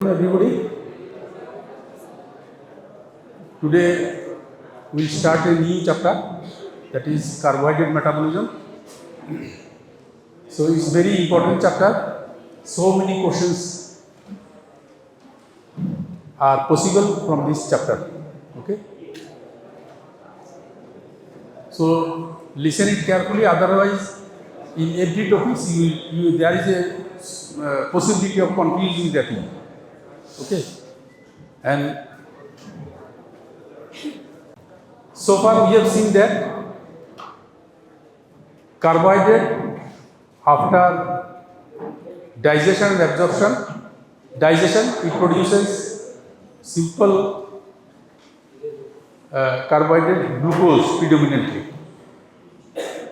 afternoon, everybody. Today we'll start a new chapter, that is carbohydrate metabolism. So it's very important chapter. So many questions are possible from this chapter. Okay. So listen it carefully. Otherwise, in every topic, there is a possibility of confusing the thing. Okay. And so far we have seen that carbohydrate, after digestion and absorption, it produces simple carbohydrate glucose predominantly.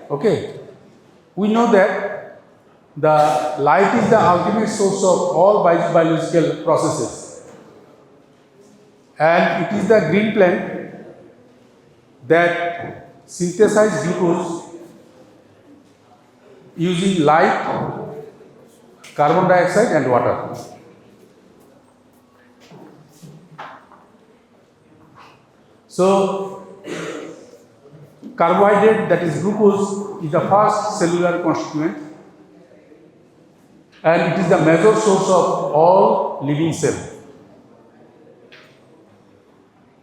Okay. We know that the light is the ultimate source of all biological processes, and it is the green plant that synthesizes glucose using light, carbon dioxide and water. So carbohydrate, that is glucose, is the first cellular constituent, and it is the major source of all living cells.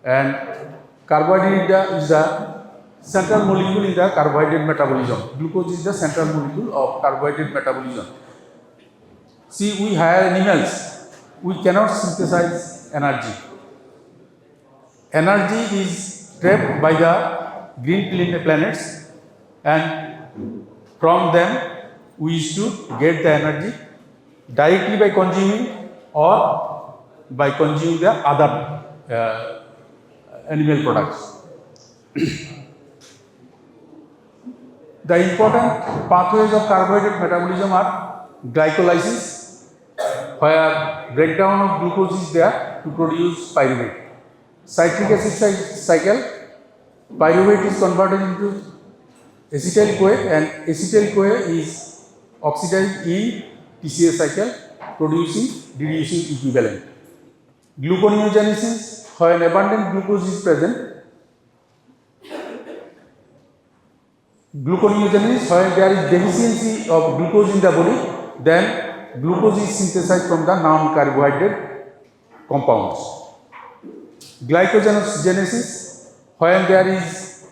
And carbohydrate is the central molecule in the carbohydrate metabolism. Glucose is the central molecule of carbohydrate metabolism. See, we higher animals, we cannot synthesize energy. Energy is trapped by the green planets, and from them we used to get the energy directly by consuming or by consuming the other animal products. The important pathways of carbohydrate metabolism are glycolysis, where breakdown of glucose is there to produce pyruvate. Citric acid cycle, pyruvate is converted into acetyl-CoA, and acetyl-CoA is oxidized in TCA cycle, reducing equivalent. Gluconeogenesis, when abundant glucose is present. Gluconeogenesis, when there is deficiency of glucose in the body, then glucose is synthesized from the non-carbohydrate compounds. Glycogenesis, when there is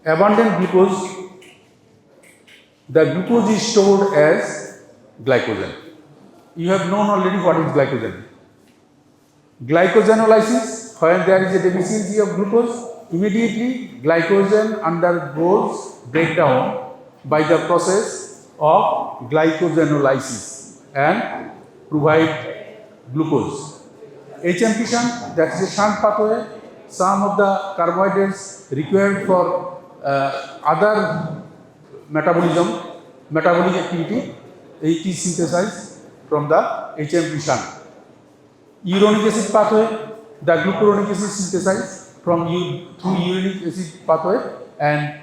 abundant glucose, the glucose is stored as glycogen. You have known already what is glycogen. Glycogenolysis, when there is a deficiency of glucose, immediately glycogen undergoes breakdown by the process of glycogenolysis and provide glucose. HM fission, that is a shunt pathway. Some of the carbohydrates required for other metabolic activity, it is synthesized from the HM fission. Uronic acid pathway, the glucuronic acid synthesized through uric acid pathway, and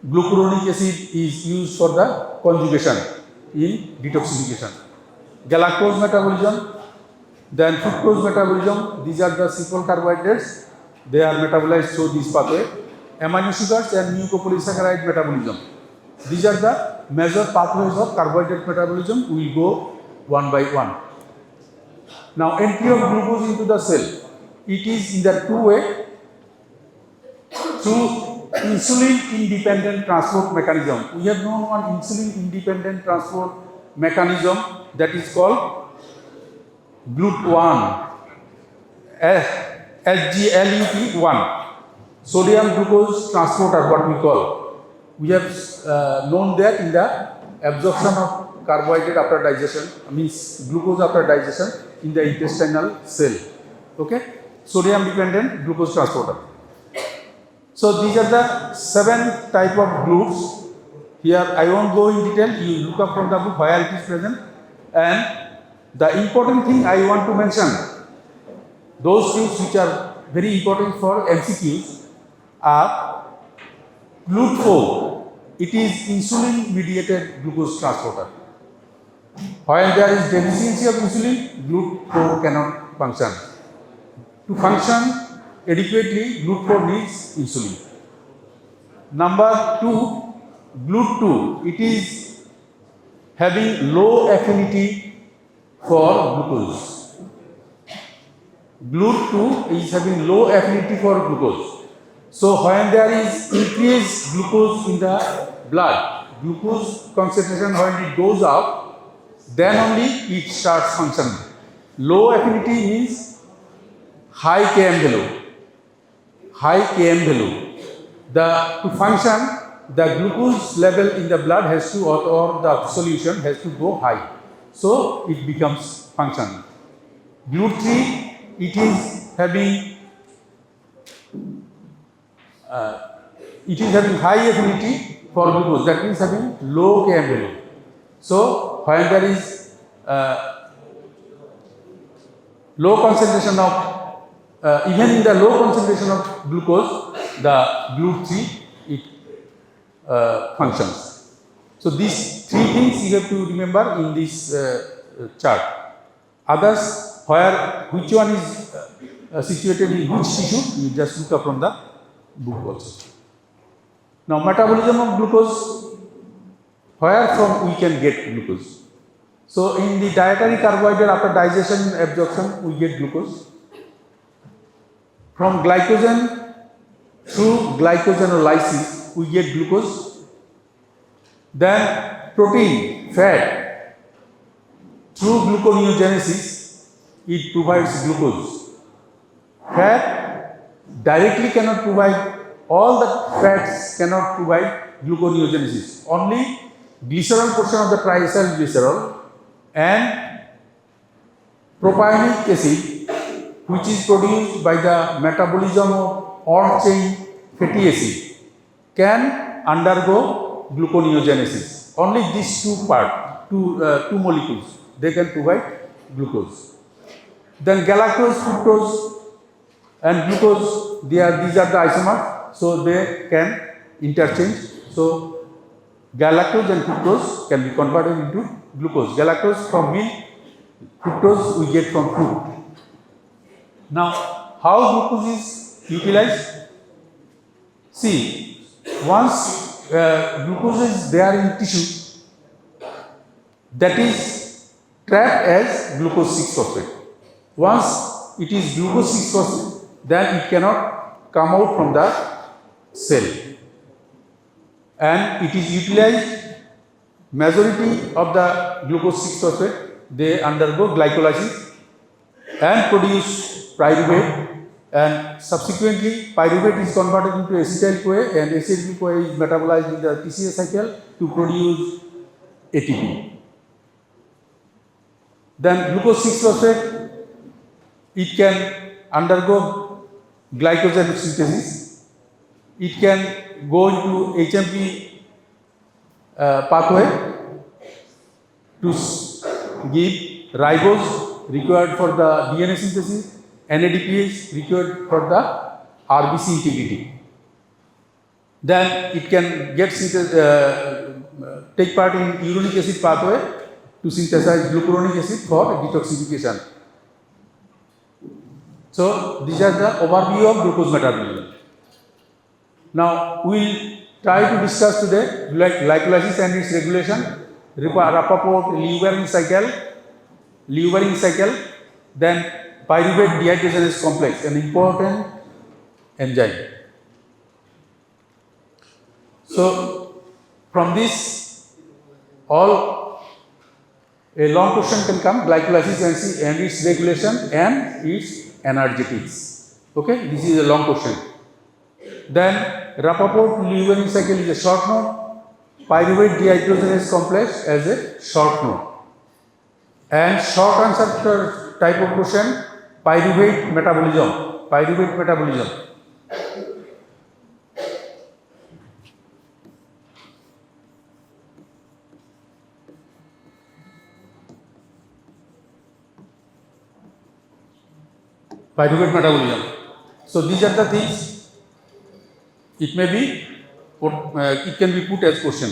glucuronic acid is used for the conjugation in detoxification. Galactose metabolism, then fructose metabolism, these are the simple carbohydrates, they are metabolized through this pathway. Amino sugars and mucopolysaccharide metabolism, these are the major pathways of carbohydrate metabolism. We will go one by one. Now, entry of glucose into the cell, it is in the two way, through insulin-independent transport mechanism. We have known one insulin-independent transport mechanism, that is called GLUT1, SGLUT1, sodium glucose transporter, what we call. We have known that in the absorption of carbohydrate after digestion, means glucose after digestion in the intestinal cell. Okay, sodium dependent glucose transporter. So these are the 7 type of GLUTs. Here I won't go in detail, you look up from the book where it is present. And the important thing I want to mention, those things which are very important for MCQs are GLUT4. It is insulin mediated glucose transporter. While there is deficiency of insulin, GLUT4 cannot function. To function adequately, GLUT4 needs insulin. Number 2, GLUT2, it is having low affinity for glucose. GLUT2 is having low affinity for glucose. So when there is increased glucose in the blood, glucose concentration when it goes up, then only it starts functioning. Low affinity means high Km value. High Km value. To function, the glucose level in the blood has to, or the solution has to go high. So it becomes functional. GLUT3, it is having high affinity for glucose, that means having low Km value. So when there is low concentration of even in the low concentration of glucose, the GLUT3 it functions. So these three things you have to remember in this chart. Others, which one is situated in which tissue, you just look up from the book also. Now, metabolism of glucose, where from we can get glucose? So in the dietary carbohydrate, after digestion and absorption, we get glucose. From glycogen through glycogenolysis, we get glucose. Then protein, fat, through gluconeogenesis, it provides glucose. Fat directly cannot provide, all the fats cannot provide gluconeogenesis. Only glycerol portion of the triacyl glycerol and propionic acid, which is produced by the metabolism of odd chain fatty acid, can undergo gluconeogenesis. Only these two molecules, they can provide glucose. Then galactose, fructose and glucose, these are the isomers, so they can interchange. So galactose and fructose can be converted into glucose. Galactose from milk, fructose we get from fruit. Now, how glucose is utilized? See, once glucose is there in tissue, that is trapped as glucose 6-phosphate. Once it is glucose 6-phosphate, then it cannot come out from the cell. And it is utilized, majority of the glucose 6-phosphate, they undergo glycolysis and produce pyruvate, and subsequently pyruvate is converted into acetyl-CoA, and acetyl-CoA is metabolized in the TCA cycle to produce ATP. Then glucose 6-phosphate, it can undergo glycogen synthesis, it can go into HMP pathway to give ribose required for the DNA synthesis, NADPH required for the RBC integrity. Then it can get take part in uronic acid pathway to synthesize glucuronic acid for detoxification. So these are the overview of glucose metabolism. Now we will try to discuss today glycolysis and its regulation, Rappaport Leuverin cycle, then pyruvate dehydrogenase complex, an important enzyme. So from this, a long question can come: glycolysis and its regulation and its energetics. Okay, this is a long question. Then Rappaport-Leuverin cycle is a short note, pyruvate dehydrogenase complex as a short note. And short answer type of question, pyruvate metabolism. Pyruvate metabolism. Pyruvate metabolism. So these are the things. It may be, it can be put as question.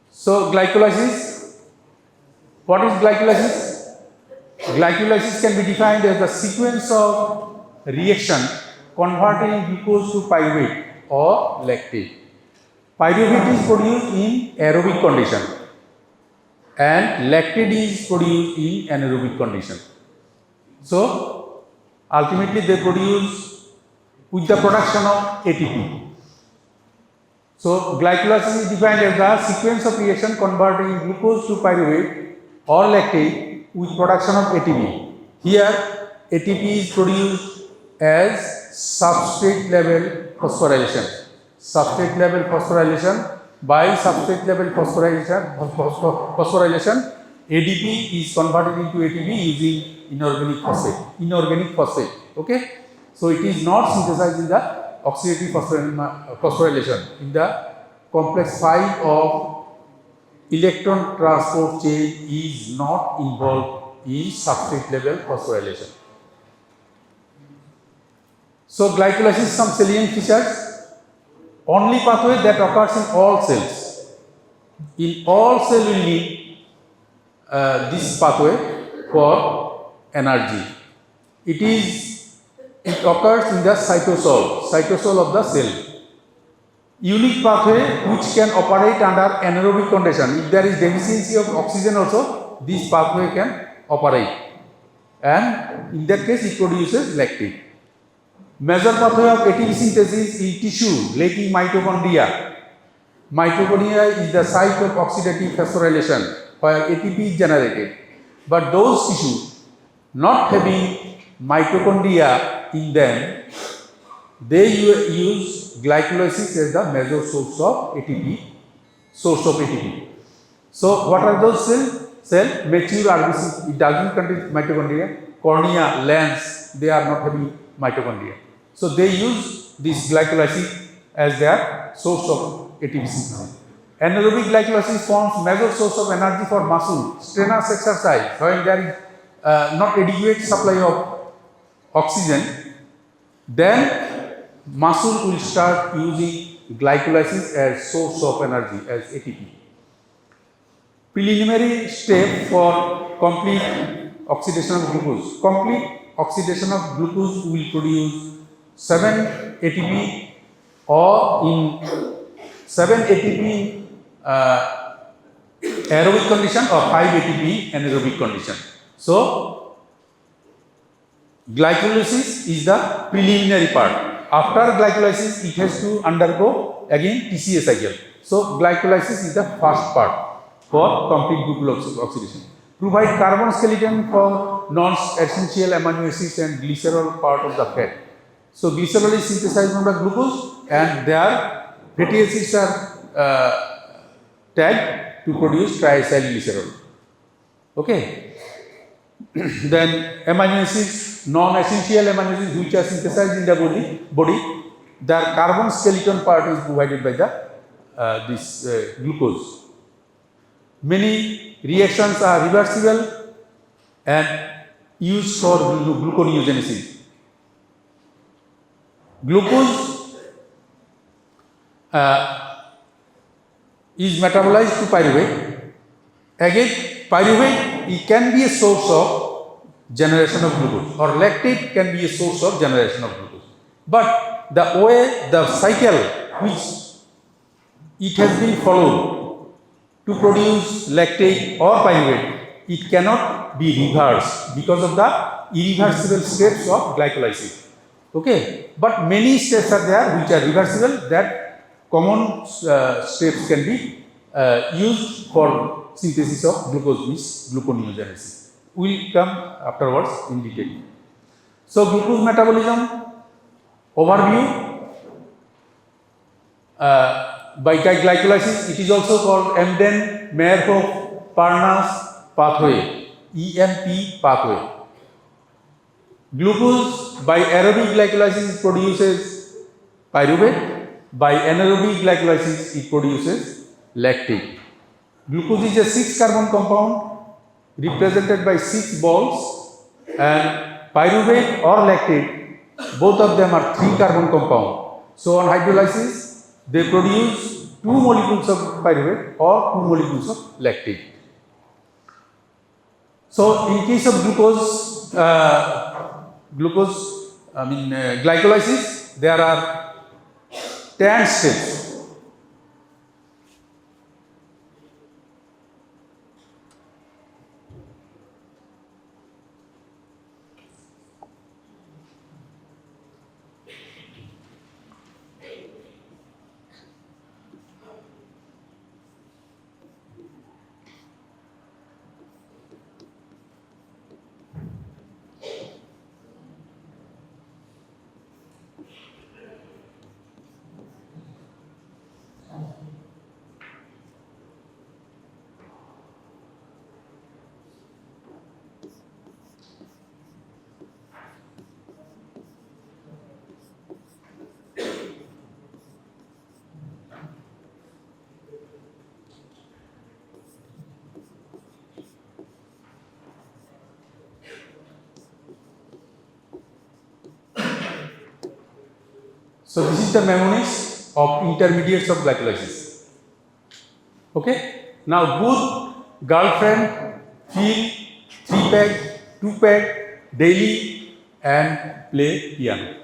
So glycolysis, What is glycolysis? Glycolysis can be defined as the sequence of reaction converting glucose to pyruvate or lactate. Pyruvate is produced in aerobic condition and lactate is produced in anaerobic condition. So ultimately they produce with the production of ATP. So glycolysis is defined as the sequence of reaction converting glucose to pyruvate or lactate with production of ATP. Here ATP is produced as substrate level phosphorylation. Substrate level phosphorylation. By substrate level phosphorylation, ADP is converted into ATP using inorganic phosphate. Okay, so it is not synthesized in the oxidative phosphorylation. In the complex 5 of electron transport chain is not involved in substrate level phosphorylation. So glycolysis, some salient features. Only pathway that occurs in all cells. In all cells we need this pathway for energy. It occurs in the cytosol of the cell. Unique pathway which can operate under anaerobic condition. If there is deficiency of oxygen also, this pathway can operate, and in that case it produces lactate. Major pathway of ATP synthesis in tissue lacking mitochondria. Mitochondria is the site of oxidative phosphorylation where ATP is generated. But those tissues not having mitochondria in them, they use glycolysis as the major source of ATP. So what are those cells? Mature RBC, it doesn't contain mitochondria. Cornea, lens, they are not having mitochondria. So they use this glycolysis as their source of ATP synthesis. Anaerobic glycolysis forms major source of energy for muscle, strenuous exercise. When there is not adequate supply of oxygen, then muscle will start using glycolysis as source of energy, as ATP. Preliminary step for complete oxidation of glucose. Complete oxidation of glucose will produce 7 ATP or in 7 ATP aerobic condition or 5 ATP anaerobic condition. So glycolysis is the preliminary part. After glycolysis it has to undergo again TCA cycle. So glycolysis is the first part for complete glucose oxidation. Provide carbon skeleton for non-essential amino acids and glycerol part of the fat. So glycerol is synthesized from the glucose and their fatty acids are tagged to produce triacylglycerol. Okay. Then amino acids, non-essential amino acids which are synthesized in the body, their carbon skeleton part is provided by the glucose. Many reactions are reversible and used for gluconeogenesis. Glucose is metabolized to pyruvate. Again, pyruvate it can be a source of generation of glucose, or lactate can be a source of generation of glucose. But the way the cycle which it has been followed to produce lactate or pyruvate, it cannot be reversed because of the irreversible steps of glycolysis. Okay, but many steps are there which are reversible. That common steps can be used for synthesis of glucose, means gluconeogenesis. We will come afterwards in detail. So glucose metabolism overview. By glycolysis, it is also called Embden-Meyerhof Pathway, EMP pathway. Glucose by aerobic glycolysis produces pyruvate. By anaerobic glycolysis it produces lactate. Glucose is a 6-carbon compound represented by 6 balls, and pyruvate or lactate, both of them are 3-carbon compound. So on hydrolysis they produce 2 molecules of pyruvate or 2 molecules of lactate. So in case of glycolysis, there are 10 steps. So this is the mnemonics of intermediates of glycolysis. Okay. Now good girlfriend, feel 3-pack, 2-pack daily and play piano.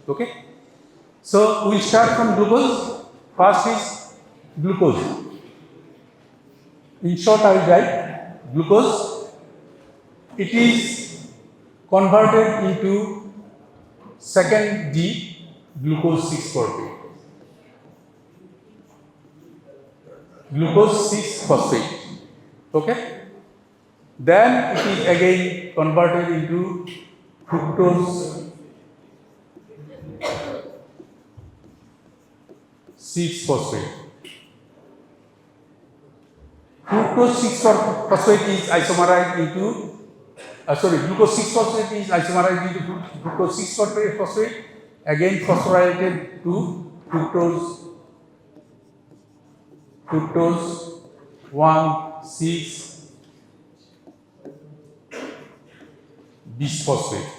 Okay. So we'll start from glucose. First is glucose. In short, I will write glucose. It is converted into second G, glucose 6-phosphate. Glucose 6-phosphate. Okay. Then it is again converted into fructose 6-phosphate. Fructose 6-phosphate is isomerized into glucose 6-phosphate is isomerized into fructose 6-phosphate, again phosphorylated to fructose 1,6-bisphosphate.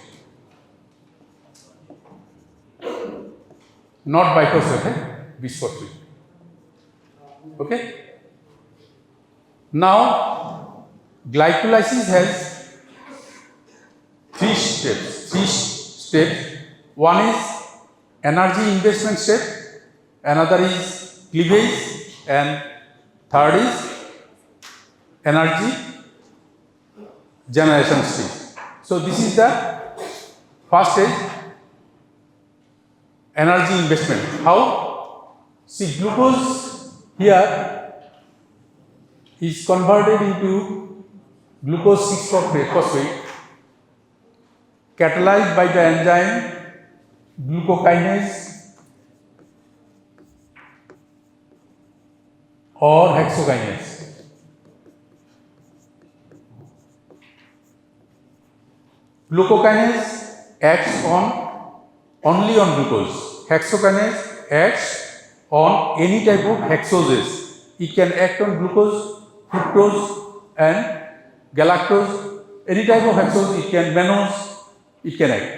Not biphosphate, bisphosphate. Okay. Now, glycolysis has three steps. One is energy investment step, another is cleavage, and third is energy generation stage. So this is the first stage, energy investment. How? See, glucose here is converted into glucose 6-phosphate, catalyzed by the enzyme Glucokinase or Hexokinase. Glucokinase acts only on glucose. Hexokinase acts on any type of hexoses. It can act on glucose, fructose and galactose. Any type of hexose, it can mannose, it can act.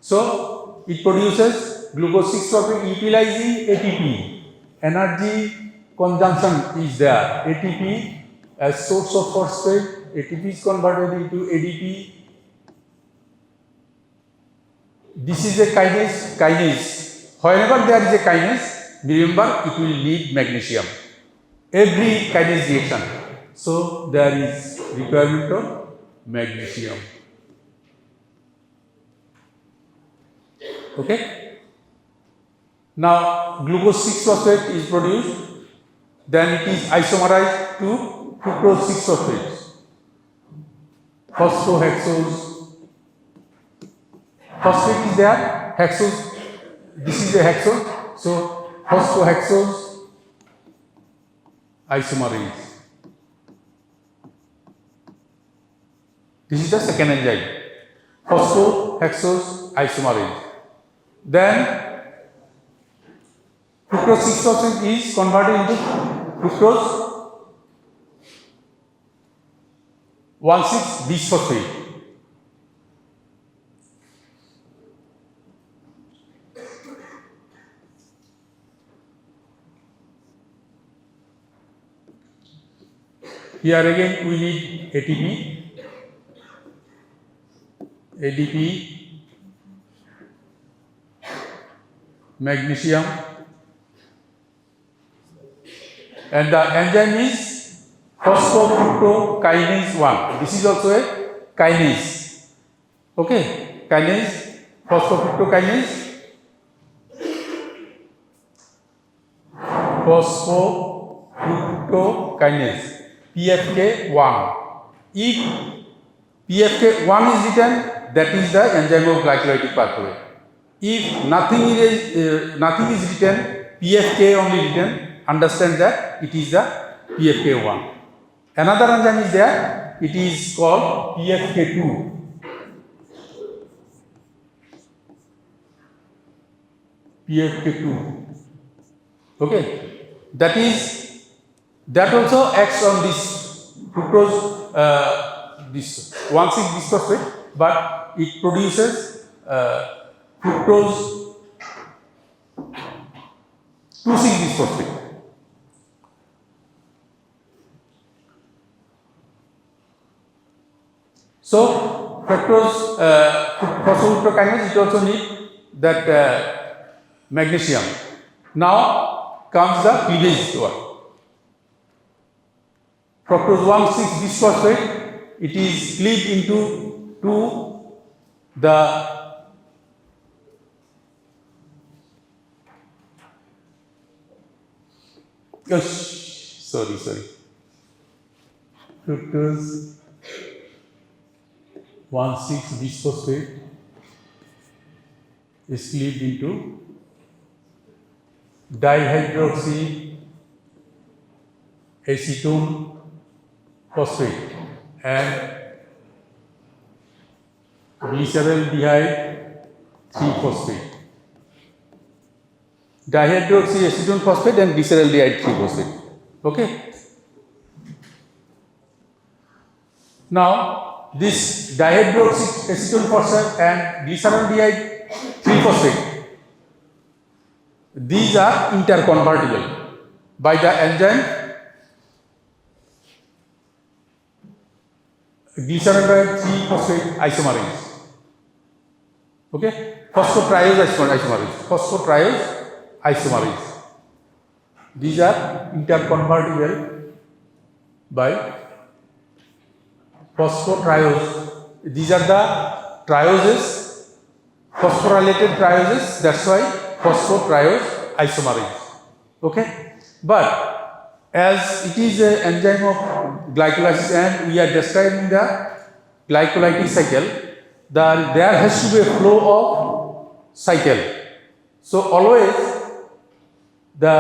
So it produces glucose 6-phosphate utilizing ATP. Energy consumption is there. ATP as source of phosphate, ATP is converted into ADP. This is a kinase. Whenever there is a kinase, remember it will need magnesium. Every kinase reaction. So there is requirement of magnesium. Okay. Now glucose 6-phosphate is produced, then it is isomerized to fructose 6-phosphate. Phosphohexose. Phosphate is there, hexose. This is a hexose. So phosphohexose isomerase. This is the second enzyme. Phosphohexose isomerase. Then fructose 6-phosphate is converted into fructose 1,6-bisphosphate. Here again we need ATP. ADP, magnesium, and the enzyme is phosphofructokinase 1. This is also a kinase. Okay, kinase, phosphofructokinase, phosphofructokinase, PFK1. If PFK1 is written, that is the enzyme of glycolytic pathway. If nothing is written, PFK only written, understand that it is the PFK1. Another enzyme is there, it is called PFK2. PFK2. Okay, that also acts on this fructose, this 1,6-bisphosphate, but it produces fructose 2,6-bisphosphate. So fructose phosphofructokinase, it also need that magnesium. Now comes the cleavage one. Fructose 1,6-bisphosphate, it is cleaved into the fructose 1,6-bisphosphate is cleaved into dihydroxy acetone phosphate and glyceraldehyde 3-phosphate. Dihydroxy acetone phosphate and glyceraldehyde 3-phosphate. Okay. Now this dihydroxy acetone phosphate and glyceraldehyde 3-phosphate, these are interconvertible by the enzyme glyceraldehyde 3-phosphate isomerase. Okay, phosphotriose isomerase. These are interconvertible by phosphotriose. These are the trioses, phosphorylated trioses. That's why phosphotriose isomerase. Okay, but as it is an enzyme of glycolysis and we are describing the glycolytic cycle, there has to be a flow of cycle. So always the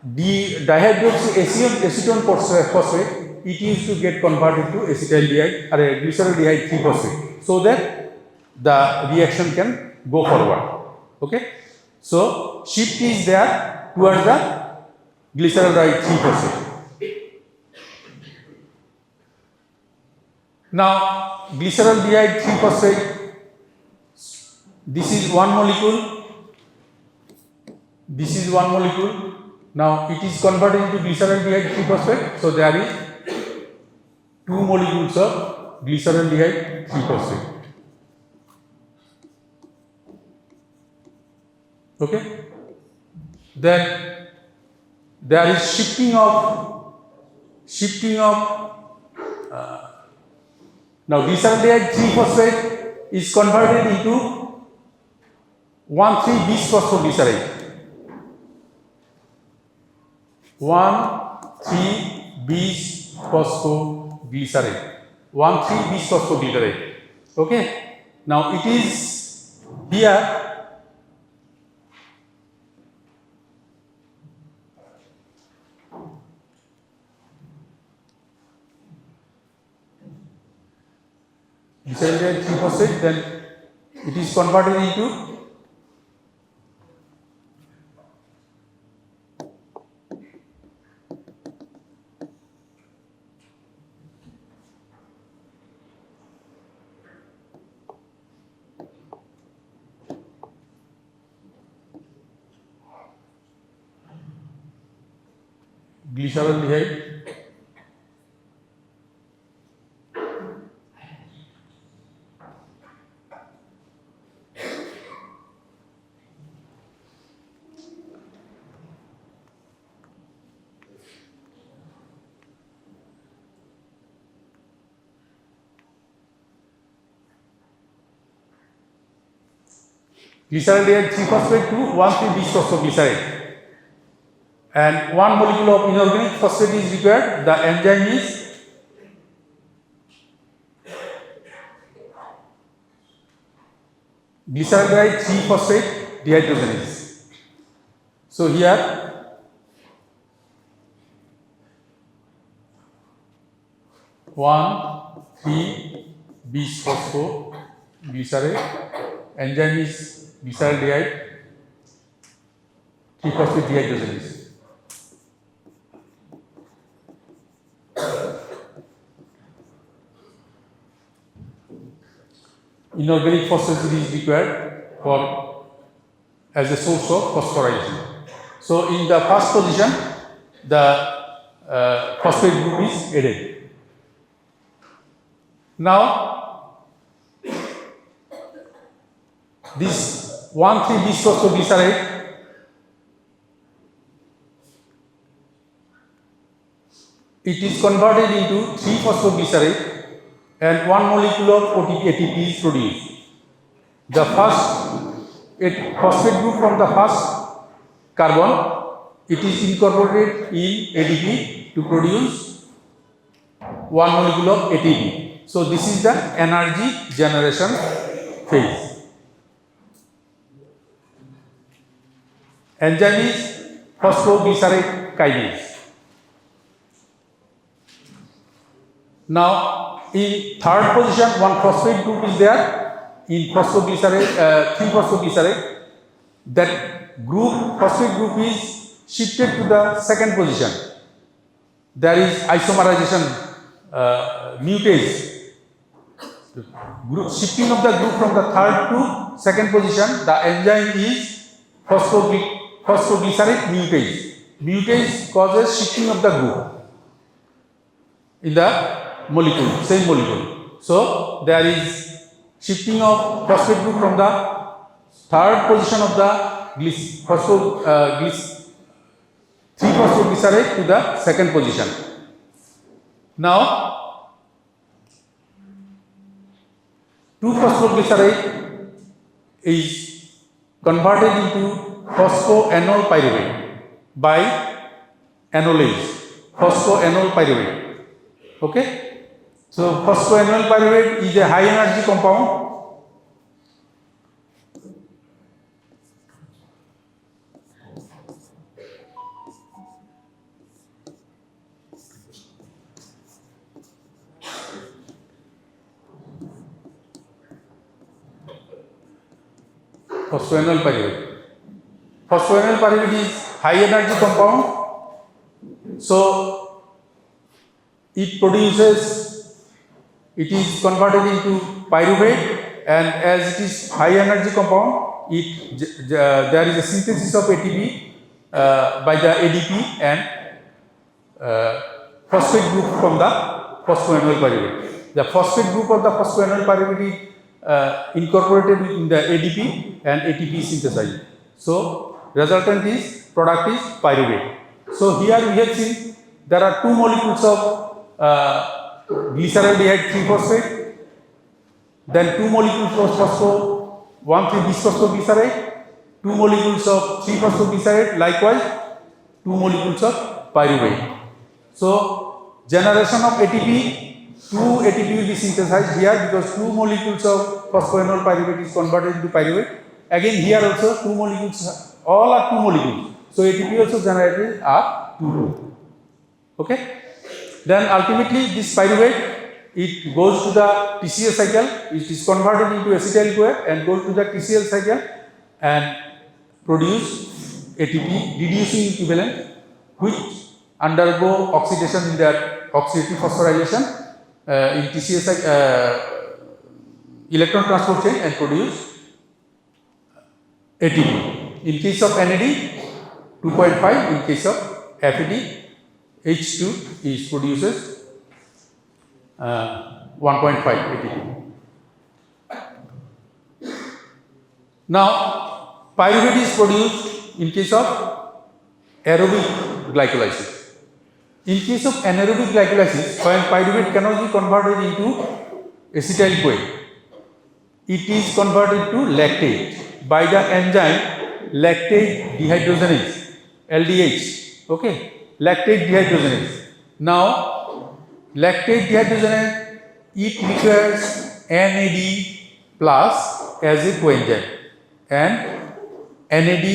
dihydroxy acetone phosphate, it is to get converted to acetaldehyde or glyceraldehyde 3-phosphate, so that the reaction can go forward. Okay, so shift is there towards the glyceraldehyde 3-phosphate. Now glyceraldehyde 3-phosphate, this is one molecule, this is one molecule. Now it is converted into glyceraldehyde 3-phosphate, so there is 2 molecules of glyceraldehyde 3-phosphate. Okay, then there is shifting of now glyceraldehyde 3-phosphate is converted into 1,3-bisphosphoglycerate. 1,3-bisphosphoglycerate. 1,3-bisphosphoglycerate. Okay. Now it is here. Glyceraldehyde 3-phosphate, then it is converted into glyceraldehyde glyceraldehyde 3-phosphate to 1,3-bisphosphoglycerate. And one molecule of inorganic phosphate is required. The enzyme is glyceraldehyde 3-phosphate dehydrogenase. So here 1,3-bisphosphoglycerate. Enzyme is glyceraldehyde 3-phosphate dehydrogenase. Inorganic phosphate is required for as a source of phosphorylation. So in the first position, the phosphate group is added. Now, this 1,3-bisphosphoglycerate it is converted into 3-phosphoglycerate and one molecule of ATP is produced. The first phosphate group from the first carbon, it is incorporated in ADP to produce one molecule of ATP. So this is the energy generation phase. Enzyme is phosphoglycerate kinase. Now, in third position, one phosphate group is there in phosphoglycerate, 3-phosphoglycerate. That group, phosphate group is shifted to the second position. There is isomerization mutase. Shifting of the group from the third to second position, the enzyme is phosphoglycerate mutase. Mutase causes shifting of the group in the molecule, same molecule. So there is shifting of phosphate group from the third position of the 3-phosphoglycerate to the second position. Now 2-phosphoglycerate is converted into phosphoenol pyruvate by enolase, phosphoenol pyruvate. Okay? So phosphoenol pyruvate is a high energy compound. Phosphoenol pyruvate. Phosphoenol pyruvate is high energy compound. So it is converted into pyruvate, and as it is high energy compound, there is a synthesis of ATP by the ADP and phosphate group from the phosphoenol pyruvate. The phosphate group of the phosphoenol pyruvate is incorporated in the ADP and ATP is synthesized. So resultant product is pyruvate. So here we have seen there are two molecules of glyceraldehyde 3-phosphate, then two molecules of 1,3-bisphosphoglycerate, two molecules of 3-phosphoglycerate, likewise two molecules of pyruvate. So generation of ATP, two ATP will be synthesized here because two molecules of phosphoenol pyruvate is converted into pyruvate. Again here also two molecules, all are two molecules. So ATP also generated are two. Okay. Then ultimately this pyruvate, it goes to the TCA cycle, it is converted into acetyl-CoA and goes to the TCL cycle and produce ATP reducing equivalent, which undergo oxidation in their oxidative phosphorylation in TCA cycle, electron transport chain and produce ATP. In case of NAD, 2.5, in case of FAD, H2 is produces 1.5 ATP. Now, pyruvate is produced in case of aerobic glycolysis. In case of anaerobic glycolysis, when pyruvate cannot be converted into acetyl-CoA, it is converted to lactate. by the enzyme lactate dehydrogenase, LDH. Okay, lactate dehydrogenase. Now, lactate dehydrogenase, it requires NAD plus as a coenzyme, and NAD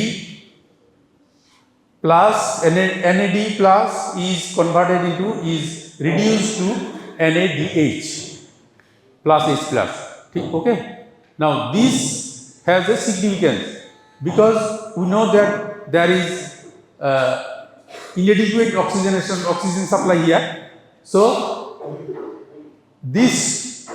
plus is converted into, is reduced to NADH plus H plus. Okay. Now this has a significance because we know that there is inadequate oxygen supply here. So this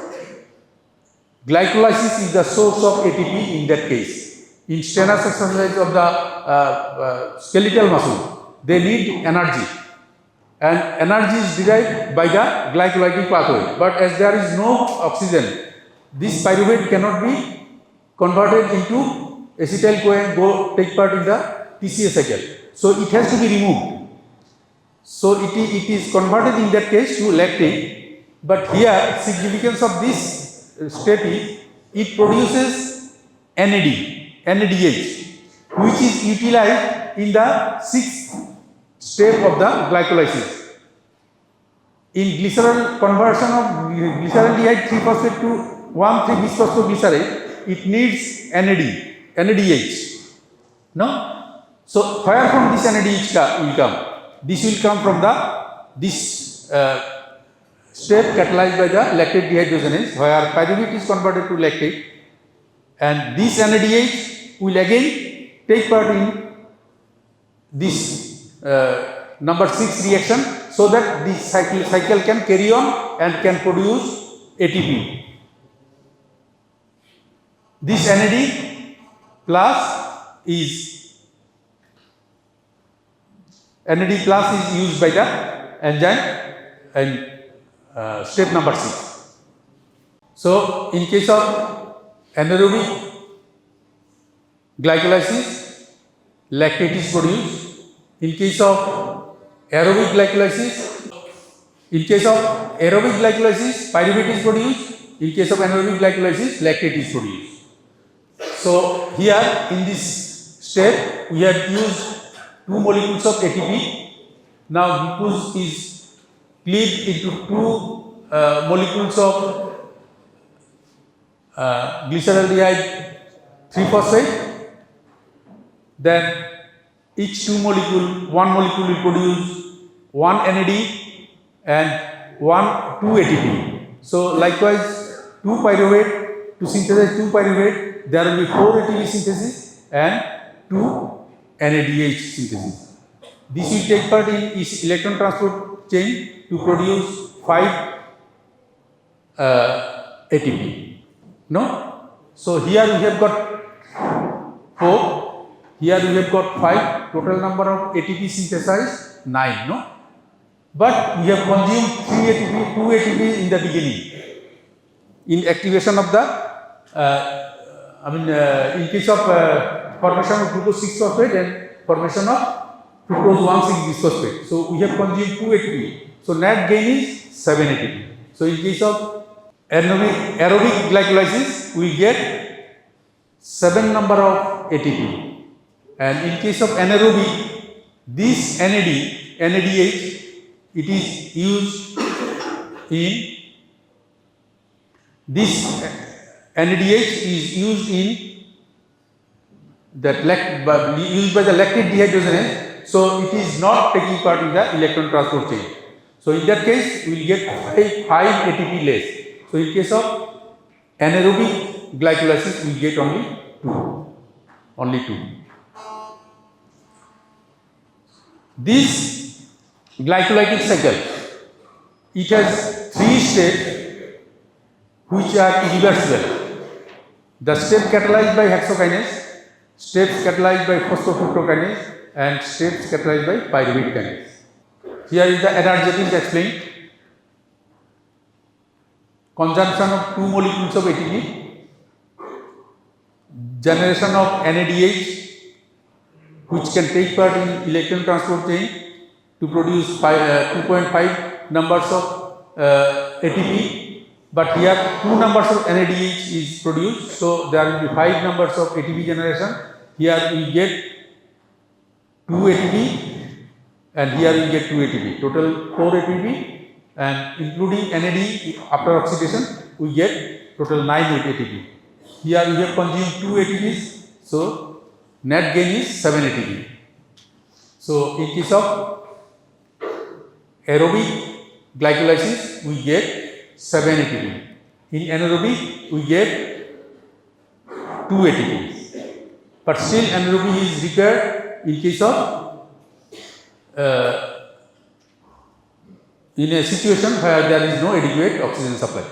glycolysis is the source of ATP in that case. In strenuous exercise of the skeletal muscle, they need energy, and energy is derived by the glycolytic pathway. But as there is no oxygen, this pyruvate cannot be converted into acetyl-CoA, take part in the TCA cycle. So it has to be removed. So it is converted in that case to lactate. But here significance of this step is it produces NADH, which is utilized in the 6th step of the glycolysis. In glycerol conversion of glyceraldehyde 3-phosphate to 1,3-bisphosphoglycerate, it needs NADH. No? So where from this NADH will come? This will come from this step catalyzed by the lactate dehydrogenase, where pyruvate is converted to lactate, and this NADH will again take part in this number 6 reaction, so that this cycle can carry on and can produce ATP. This NAD plus is used by the enzyme and step number 6. So in case of anaerobic glycolysis, lactate is produced. In case of aerobic glycolysis, pyruvate is produced. In case of anaerobic glycolysis, lactate is produced. So here in this step we have used 2 molecules of ATP. Now glucose is cleaved into 2 molecules of glyceraldehyde 3-phosphate. Then each 1 molecule will produce 1 NAD and 2 ATP. So likewise 2 pyruvate, to synthesize 2 pyruvate, there will be 4 ATP synthesis and 2 NADH synthesis. This will take part in its electron transport chain to produce 5 ATP. No? So here we have got 4. Here we have got 5. Total number of ATP synthesized 9. No? But we have consumed 3 ATP, 2 ATP in the beginning. In activation of the, in case of formation of glucose 6-phosphate and formation of fructose 1,6-bisphosphate. So we have consumed 2 ATP. So net gain is 7 ATP. So in case of aerobic glycolysis, we get 7 number of ATP. And in case of anaerobic, this NADH, it is used in this NADH is used in that used by the lactate dehydrogenase, so it is not taking part in the electron transport chain. So in that case, we will get 5 ATP less. So in case of anaerobic glycolysis, we will get only 2. This glycolytic cycle, it has 3 steps which are irreversible. The step catalyzed by hexokinase, steps catalyzed by phosphofructokinase, and steps catalyzed by pyruvate kinase. Here is the energetics explained. Consumption of 2 molecules of ATP, generation of NADH, which can take part in electron transport chain to produce 2.5 numbers of ATP, but here 2 numbers of NADH is produced, so there will be 5 numbers of ATP generation. Here we get 2 ATP and here we get 2 ATP, total 4 ATP, and including NAD after oxidation we get total 9 ATP. Here we have consumed 2 ATPs, so net gain is 7 ATP. So in case of aerobic glycolysis we get 7 ATP. In anaerobic we get 2 ATP. But still anaerobic is required in case of in a situation where there is no adequate oxygen supply.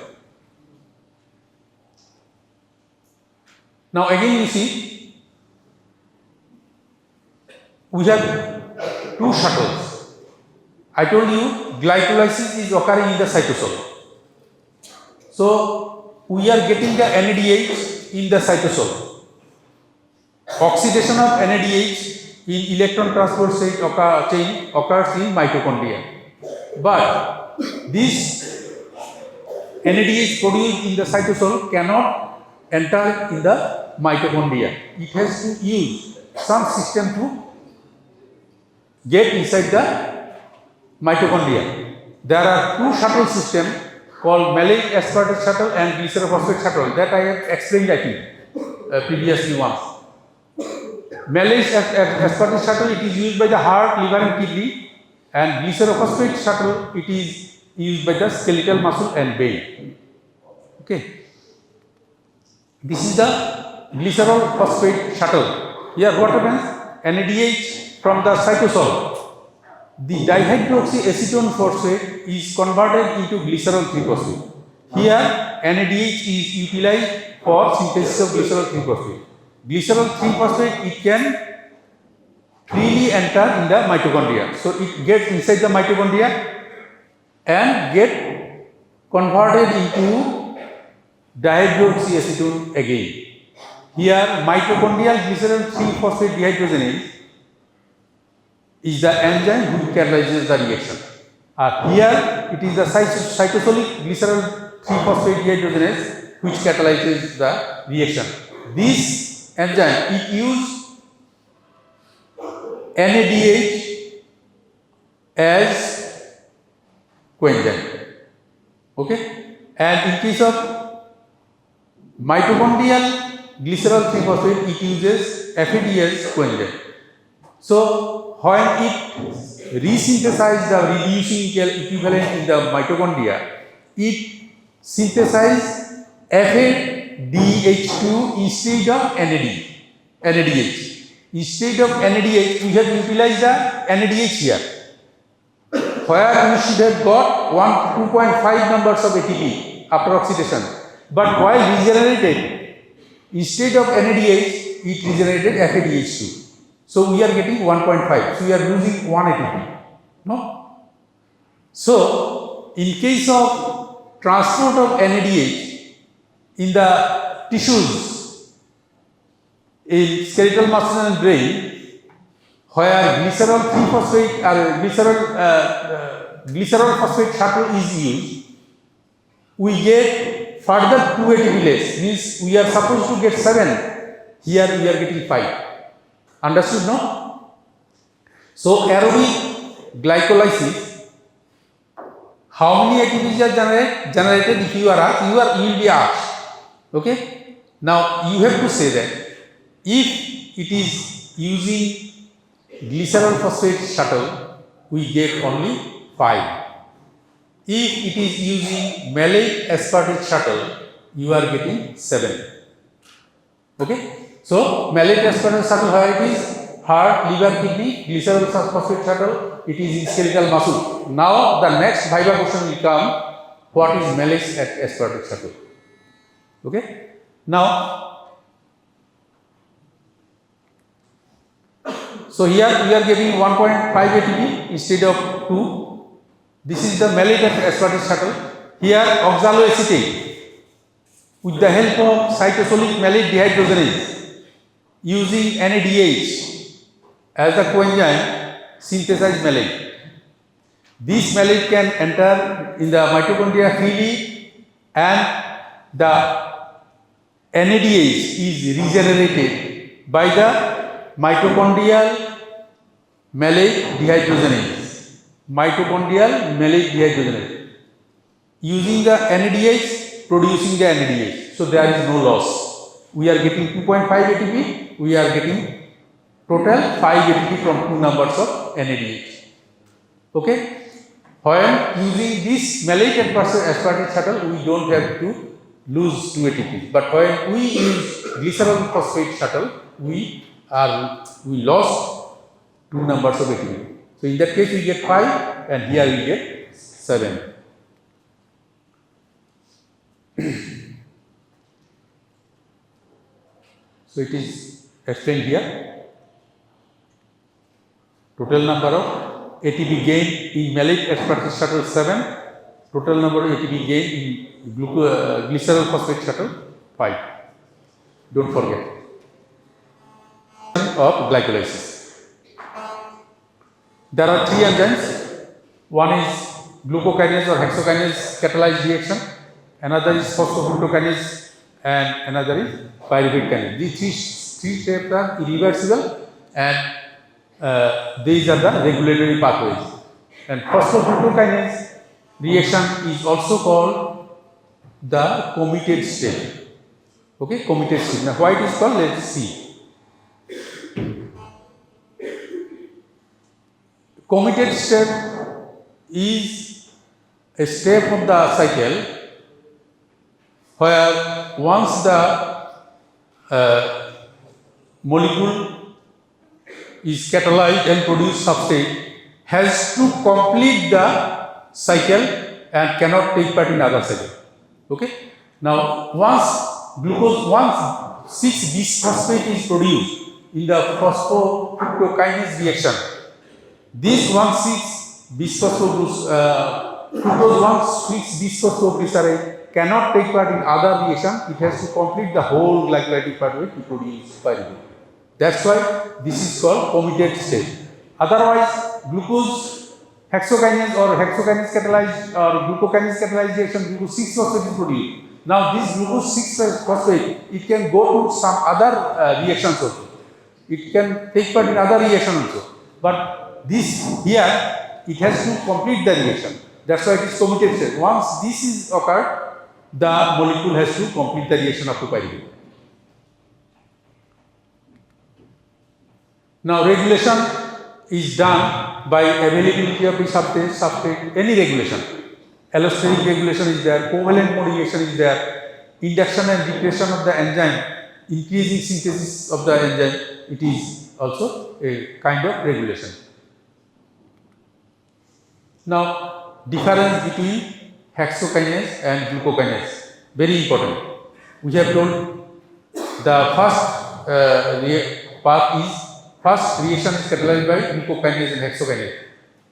Now again you see we have 2 shuttles. I told you glycolysis is occurring in the cytosol. So we are getting the NADH in the cytosol. Oxidation of NADH in electron transport chain occurs in mitochondria. But this NADH produced in the cytosol cannot enter in the mitochondria. It has to use some system to get inside the mitochondria. There are 2 shuttle systems called Malate-Aspartate shuttle and Glycerol-Phosphate shuttle that I have explained I think previously once. Malate-Aspartate shuttle it is used by the heart, liver and kidney, and Glycerol-Phosphate shuttle it is used by the skeletal muscle and brain. Okay. This is the Glycerol-Phosphate shuttle. Here what happens? NADH from the cytosol, the dihydroxyacetone phosphate is converted into glycerol 3-phosphate. Here NADH is utilized for synthesis of glycerol 3-phosphate. Glycerol 3-phosphate it can freely enter in the mitochondria. So it gets inside the mitochondria and get converted into dihydroxyacetone again. Here mitochondrial glycerol 3-phosphate dehydrogenase is the enzyme which catalyzes the reaction. Here it is the cytosolic glycerol 3-phosphate dehydrogenase which catalyzes the reaction. This enzyme it uses NADH as coenzyme. Okay, and in case of mitochondrial glycerol 3-phosphate it uses FAD as coenzyme. So when it resynthesizes the reducing equivalent in the mitochondria, it synthesizes FADH2 instead of NADH. Instead of NADH, we have utilized the NADH here, where we should have got 2.5 numbers of ATP after oxidation. But while regenerated, instead of NADH, it regenerated FADH2. So we are getting 1.5. So we are losing 1 ATP. No? So in case of transport of NADH in the tissues, in skeletal muscle and brain, where glycerol 3-phosphate or glycerol-phosphate shuttle is used, we get further 2 ATP less. Means we are supposed to get 7. Here we are getting 5. Understood, no? So aerobic glycolysis, how many ATPs are generated? If you are asked, you will be asked. Okay. Now you have to say that if it is using glycerol-phosphate shuttle, we get only 5. If it is using Malate-Aspartate shuttle, you are getting 7. Okay. So Malate-Aspartate shuttle, where it is heart, liver, kidney, Glycerol-Phosphate shuttle, it is in skeletal muscle. Now the next viva question will come, what is Malate-Aspartate shuttle? Okay. Now, so here we are getting 1.5 ATP instead of 2. This is the Malate-Aspartate shuttle. Here oxaloacetate with the help of cytosolic malate dehydrogenase using NADH as the coenzyme synthesize malate. This malate can enter in the mitochondria freely and the NADH is regenerated by the mitochondrial malate dehydrogenase. Mitochondrial malate dehydrogenase. Using the NADH, producing the NADH. So there is no loss. We are getting 2.5 ATP, we are getting total 5 ATP from two numbers of NADH. Okay? When using this malate-aspartate shuttle, we don't have to lose 2 ATP. But when we use Glycerol-Phosphate shuttle, we lost 2 numbers of ATP. So in that case we get 5 and here we get 7. So it is explained here. Total number of ATP gain in malate-aspartate shuttle 7. Total number of ATP gain in Glycerol-Phosphate shuttle 5. Don't forget. Of glycolysis. There are 3 enzymes. One is glucokinase or hexokinase catalyzed reaction. Another is phosphoglucokinase and another is pyruvate kinase. These three steps are irreversible and these are the regulatory pathways. And phosphoglucokinase reaction is also called the committed step. Okay, committed step. Now, why it is called? Let us see. Committed step is a step of the cycle where once the molecule is catalyzed and produce substrate, has to complete the cycle and cannot take part in other cycle. Okay. Now, once 6-bisphosphate is produced in the phosphoglucokinase reaction, this 1,6-bisphosphoglycerate cannot take part in other reaction. It has to complete the whole glycolytic pathway to produce pyruvate. That's why this is called committed state. Otherwise, glucose hexokinase or hexokinase catalyzed or glucokinase catalyzed reaction, glucose 6-phosphate is produced. Now, this glucose 6-phosphate, it can go to some other reactions also. It can take part in other reactions also. But this here, it has to complete the reaction. That's why it is committed state. Once this is occurred, the molecule has to complete the reaction up to pyruvate. Now, regulation is done by availability of the substrate, any regulation. Allosteric regulation is there, covalent modulation is there, induction and depression of the enzyme, increasing synthesis of the enzyme, it is also a kind of regulation. Now, difference between hexokinase and glucokinase, very important. We have told the first first reaction is catalyzed by glucokinase and hexokinase.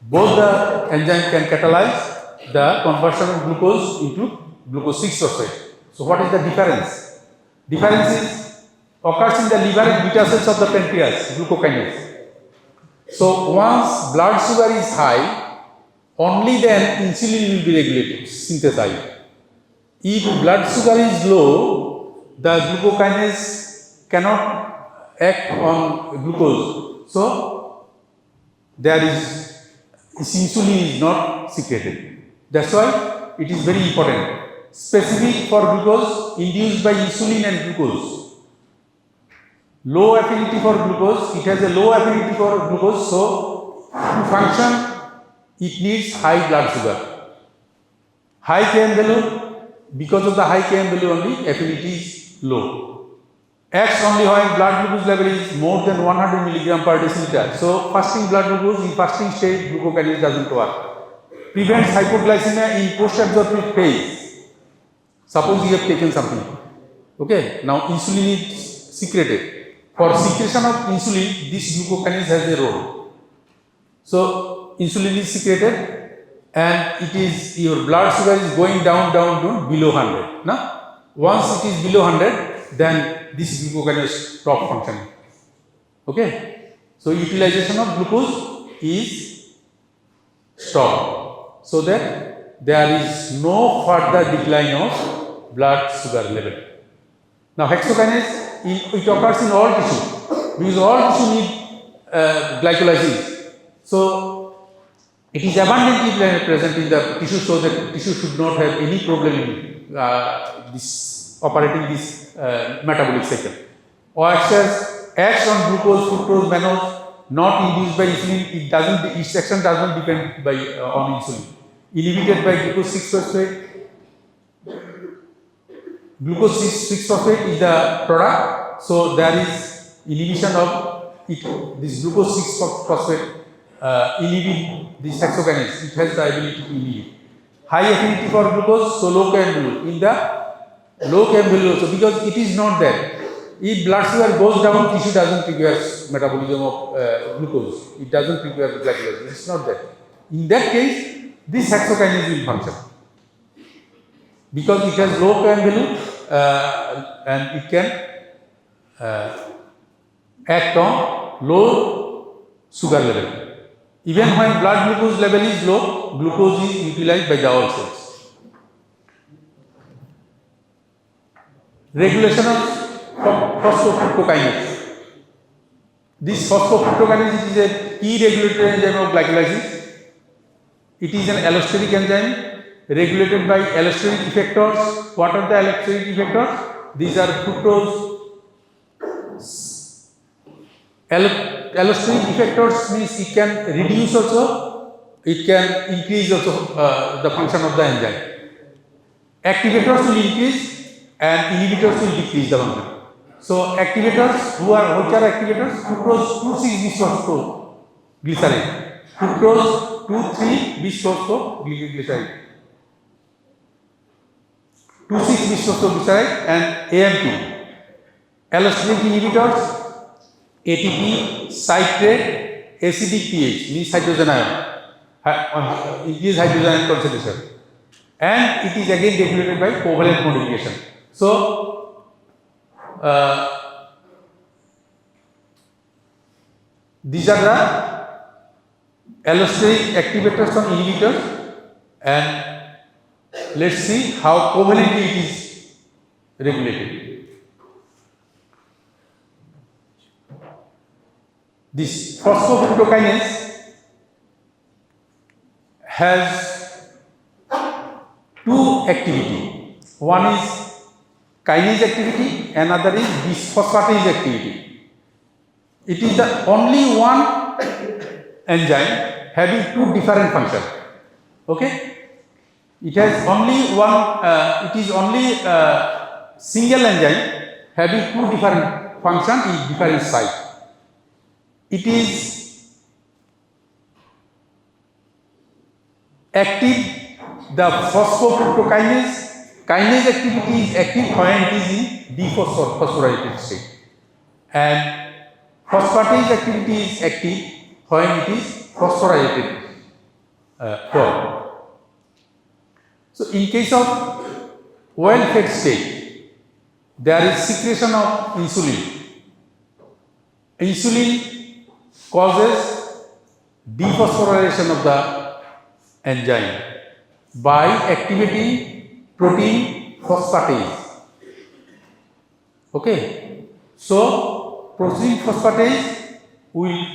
Both the enzyme can catalyze the conversion of glucose into glucose 6-phosphate. So, what is the difference? Difference occurs in the liver and beta cells of the pancreas, glucokinase. So, once blood sugar is high, only then insulin will be regulated, synthesized. If blood sugar is low, the glucokinase cannot act on glucose. So, there is insulin is not secreted. That's why it is very important. Specific for glucose induced by insulin and glucose. Low affinity for glucose, it has a low affinity for glucose, so to function it needs high blood sugar. High Km value, because of the high Km value only affinity is low. Acts only when blood glucose level is more than 100 mg per deciliter. So, fasting blood glucose in fasting state glucokinase doesn't work. Prevents hypoglycemia in post-absorptive phase. Suppose you have taken something. Okay, now insulin is secreted. For secretion of insulin, this glucokinase has a role. So, insulin is secreted and it is your blood sugar is going down below 100. Now, once it is below 100, then this glucokinase stop functioning. Okay, so utilization of glucose is stopped, so that there is no further decline of blood sugar level. Now, hexokinase, it occurs in all tissue, because all tissue need glycolysis. So, it is abundantly present in the tissue, so that tissue should not have any problem in operating this metabolic cycle. Or acts on glucose, fructose, mannose, not induced by insulin. Its action does not depend on insulin. Inhibited by glucose 6-phosphate. Glucose 6-phosphate is the product, so there is inhibition of this glucose 6-phosphate inhibit this hexokinase. It has the ability to inhibit. High affinity for glucose, so low Km. In the low Km also, because it is not there. If blood sugar goes down, tissue doesn't require metabolism of glucose. It doesn't require glycolysis. It's not that. In that case, this hexokinase will function, because it has low Km value and it can act on low sugar level. Even when blood glucose level is low, glucose is utilized by the all cells. Regulation of phosphofructokinase. This phosphofructokinase is a key regulatory enzyme of glycolysis. It is an allosteric enzyme regulated by allosteric effectors. What are the allosteric effectors? These are fructose. Allosteric effectors means it can reduce also, it can increase also the function of the enzyme. Activators will increase and inhibitors will decrease the function. So activators, which are activators? Fructose 2,6-bisphosphoglyceride, fructose 2,3-bisphosphoglyceride, 2,6-bisphosphoglyceride and AMP. Allosteric inhibitors, ATP, citrate, acidic pH means hydrogen ion, increase hydrogen ion concentration, and it is again regulated by covalent modification. So, these are the allosteric activators and inhibitors, and let's see how covalently it is regulated. This phosphofructokinase has two activity. One is kinase activity, another is bisphosphatase activity. It is the only one enzyme having two different functions. Okay? It has only one. It is only a single enzyme having two different functions in different sites. It is active, the phosphofructokinase activity is active when it is in dephosphorylated state, and phosphatase activity is active when it is phosphorylated form. So, in case of well-fed state, there is secretion of insulin. Insulin causes dephosphorylation of the enzyme by activating protein phosphatase. Okay. So, protein phosphatase will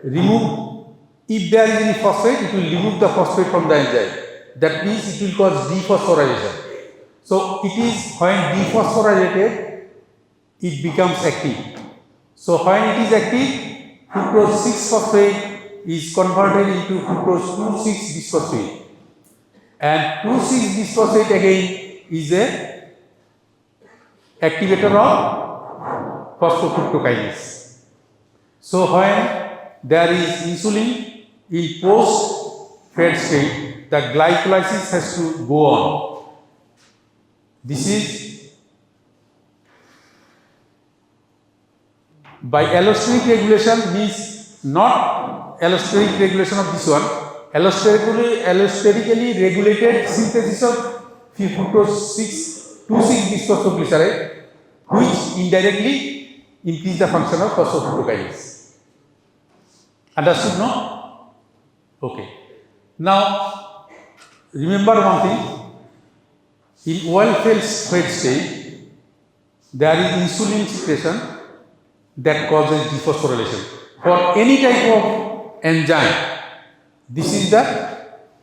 remove, if there is any phosphate, it will remove the phosphate from the enzyme. That means it will cause dephosphorylation. So, it is when dephosphorylated, it becomes active. So, when it is active, fructose 6-phosphate is converted into fructose 2,6-bisphosphate, and 2,6-bisphosphate again is a activator of phosphofructokinase. So, when there is insulin in post-fed state, the glycolysis has to go on. This is by allosteric regulation, means not allosteric regulation of this one, allosterically regulated synthesis of fructose 2,6-bisphosphoglyceride, which indirectly increase the function of phosphofructokinase. Understood, no? Okay. Now, remember one thing, in oil-fed state, there is insulin secretion that causes dephosphorylation. For any type of enzyme, this is the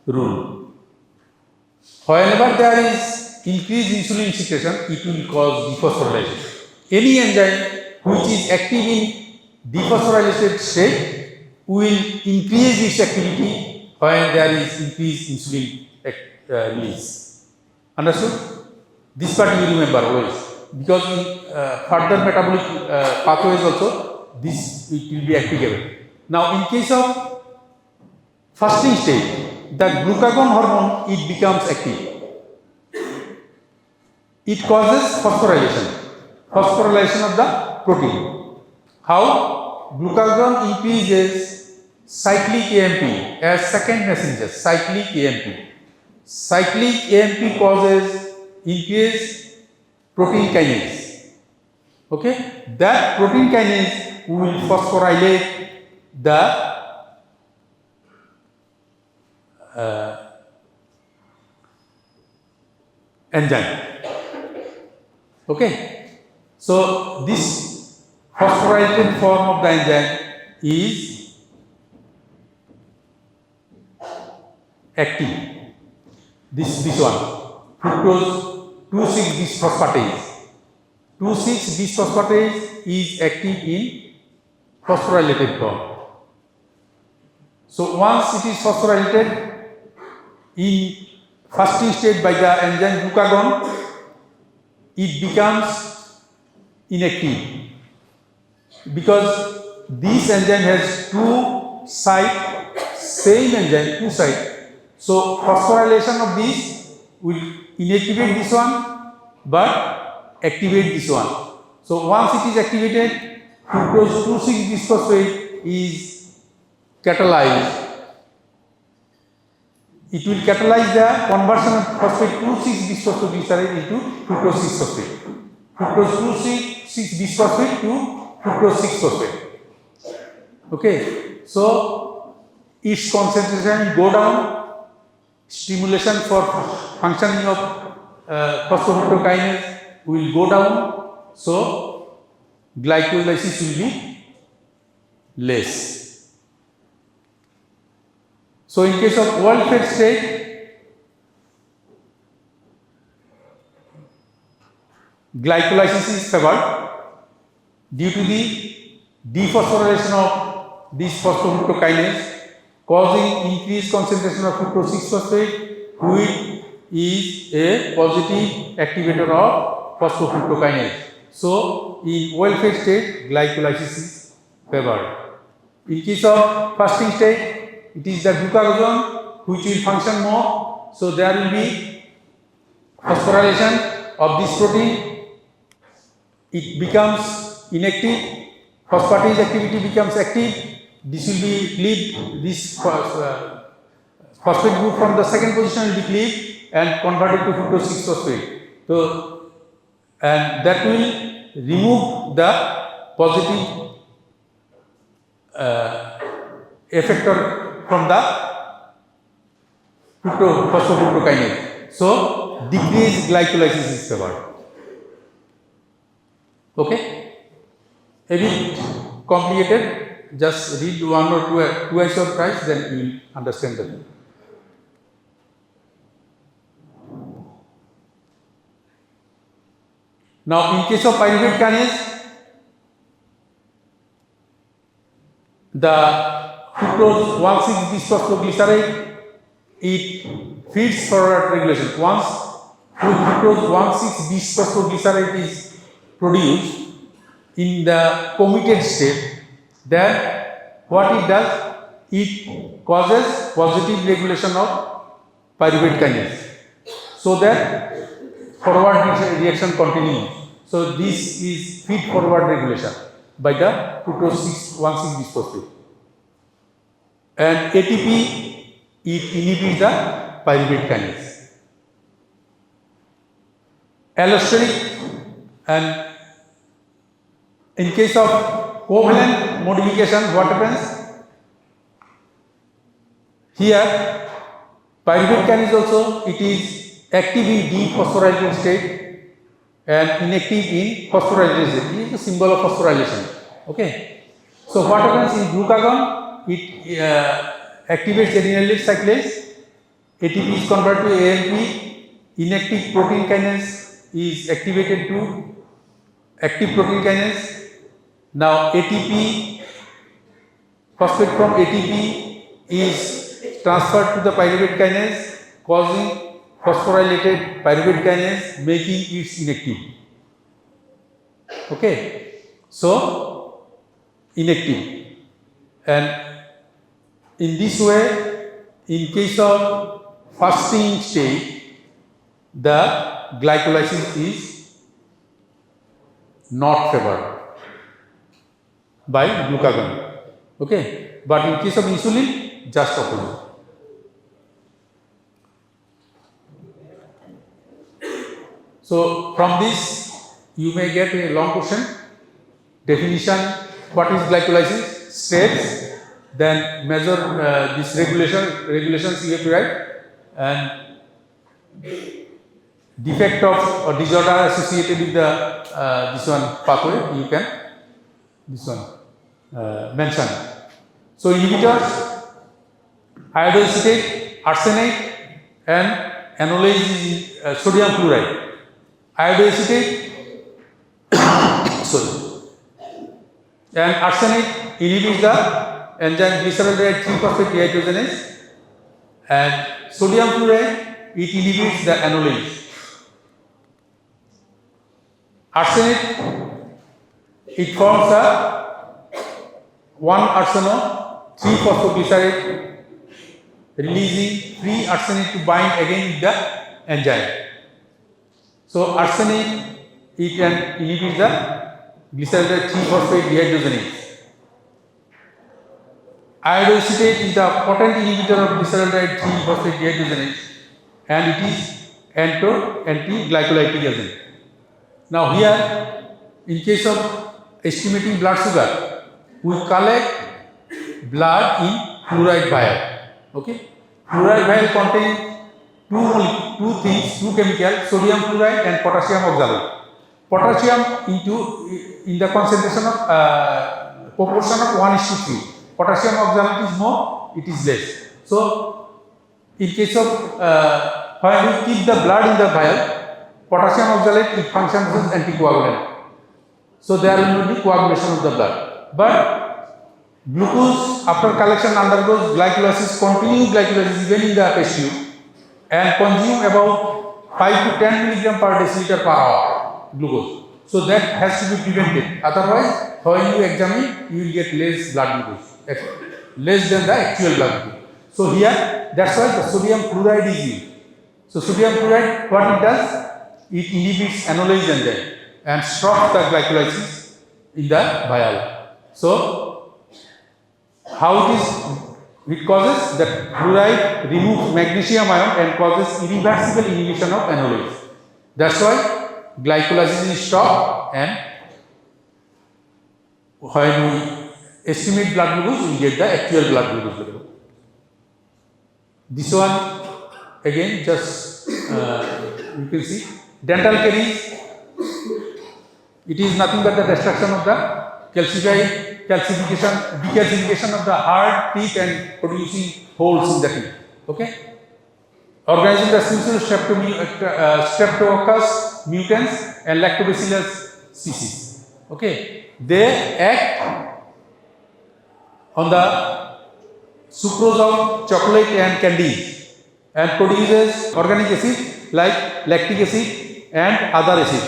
rule. Whenever there is increased insulin secretion, it will cause dephosphorylation. Any enzyme which is active in dephosphorylated state will increase its activity when there is increased insulin release. Understood? This part you remember always, because in further metabolic pathways also this it will be applicable. Now, in case of fasting state, the glucagon hormone it becomes active. It causes phosphorylation of the protein. How? Glucagon increases cyclic AMP as second messenger, cyclic AMP. Cyclic AMP causes increased protein kinase. Okay? That protein kinase will phosphorylate the enzyme. Okay? So, this phosphorylated form of the enzyme is active. This one, fructose 2,6-bisphosphatase. 2,6-bisphosphatase is active in phosphorylated form. So, once it is phosphorylated in fasting state by the enzyme glucagon, it becomes inactive because this enzyme has two sites, same enzyme, two sites. So, phosphorylation of this will inactivate this one but activate this one. So, once it is activated, fructose 2,6-bisphosphate is catalyzed. It will catalyze the conversion of phosphate 2,6-bisphosphoglycerate into fructose 6-phosphate. Fructose 2,6-bisphosphate to fructose 6-phosphate. Okay. So, its concentration will go down, stimulation for functioning of phosphofructokinase will go down. So, glycolysis will be less. So, in case of oil-fed state, glycolysis is favored due to the dephosphorylation of this phosphofructokinase causing increased concentration of fructose 6-phosphate, which is a positive activator of phosphofructokinase. So, in oil-fed state, glycolysis is favored. In case of fasting state, it is the glucagon which will function more. So, there will be phosphorylation of this protein. It becomes inactive. Phosphatase activity becomes active. This will be cleaved. This phosphate group from the second position will be cleaved and converted to fructose 6-phosphate. So, and that will remove the positive effector from the phosphofructokinase. So, decreased glycolysis is favored. Okay? A bit complicated. Just read one or twice or thrice, then you will understand the thing. Now, in case of pyruvate kinase, the fructose 1,6-bisphosphoglycerate, it feeds forward regulation. Once fructose 1,6-bisphosphoglycerate is produced in the committed state, then what it does? It causes positive regulation of pyruvate kinase, so that forward reaction continues. So, this is feed forward regulation by the fructose 1,6-bisphosphate. And ATP, it inhibits the pyruvate kinase. Allosteric, and in case of covalent modification, what happens? Here, Pyruvate kinase also, it is active in dephosphorylated state and inactive in phosphorylated state. It is a symbol of phosphorylation. Okay. So what happens in glucagon? It activates adenylyl cyclase. ATP is converted to ALP. Inactive protein kinase is activated to active protein kinase. Now ATP, phosphate from ATP is transferred to the pyruvate kinase, causing phosphorylated pyruvate kinase, making it inactive. Okay. So inactive, and in this way, in case of fasting state, the glycolysis is not favored by glucagon. Okay, but in case of insulin, just opposite. So from this, you may get a long question. Definition: what is glycolysis? Steps. Then measure this regulations you have to write, and defect of or disorder associated with the this one pathway you can mention. So inhibitors: iodoacetate, arsenate, and anolyze sodium fluoride. Iodoacetate and arsenate inhibits the enzyme glycerol-phosphate 3-phosphate dehydrogenase, and sodium fluoride, it inhibits the anolyze. Arsenate, it forms a 1-arseno 3-phosphoglycerate, releasing free arsenate to bind again with the enzyme. So arsenate, it can inhibit the glycerol-phosphate 3-phosphate dehydrogenase. Iodoacetate is the potent inhibitor of glycerol-phosphate 3-phosphate dehydrogenase, and it is anti-glycolytic agent. Now here, in case of estimating blood sugar, we collect blood in fluoride vial. Okay, fluoride vial contains two chemicals, sodium fluoride and potassium oxalate. Potassium in the concentration of proportion of 1:3. Potassium oxalate is more, it is less. So in case of when we keep the blood in the vial, potassium oxalate, it functions as anticoagulant. So there will be coagulation of the blood. But glucose, after collection, undergoes glycolysis, continuous glycolysis even in the tissue, and consume about 5 to 10 milligram per deciliter per hour glucose. So that has to be prevented. Otherwise, when you examine, you will get less blood glucose, less than the actual blood glucose. So here, that's why the sodium fluoride is used. So sodium fluoride, what it does? It inhibits anolyze enzyme and stops the glycolysis in the vial. So how it is? It causes that fluoride removes magnesium ion and causes irreversible inhibition of anolyze. That's why glycolysis is stopped, and when we estimate blood glucose, we get the actual blood glucose level. This one again, just you can see dental caries. It is nothing but the destruction of the decalcification of the hard teeth and producing holes in the teeth. Okay. Organism responsible Streptococcus mutans and Lactobacillus species. Okay. They act on the sucrose of chocolate and candy and produces organic acid like lactic acid and other acid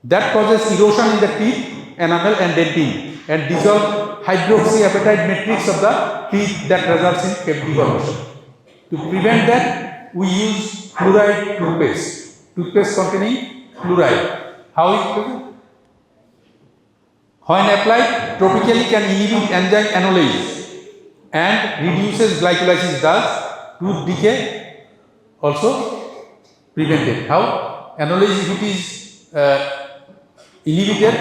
that causes erosion in the teeth, enamel and dentin, and dissolve hydroxyapatite matrix of the teeth that results in cavity formation. To prevent that, we use fluoride toothpaste containing fluoride. How it is? When applied topically, can inhibit enzyme anolysis and reduces glycolysis, thus tooth decay also prevented. How? Anolysis, if it is inhibited,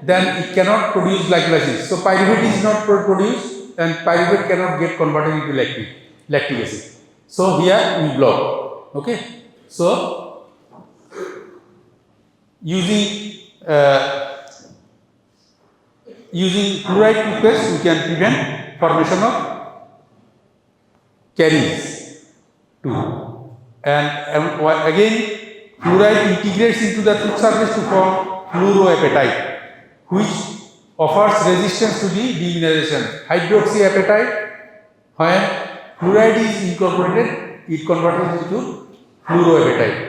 then it cannot produce glycolysis. So pyruvate is not produced, and pyruvate cannot get converted into lactic. lactic acid. So here we block. Okay. So using fluoride toothpaste, we can prevent formation of caries too. And again, fluoride integrates into the tooth surface to form fluoroapatite, which offers resistance to the demineralization. Hydroxyapatite, when fluoride is incorporated, it converts into fluoroapatite.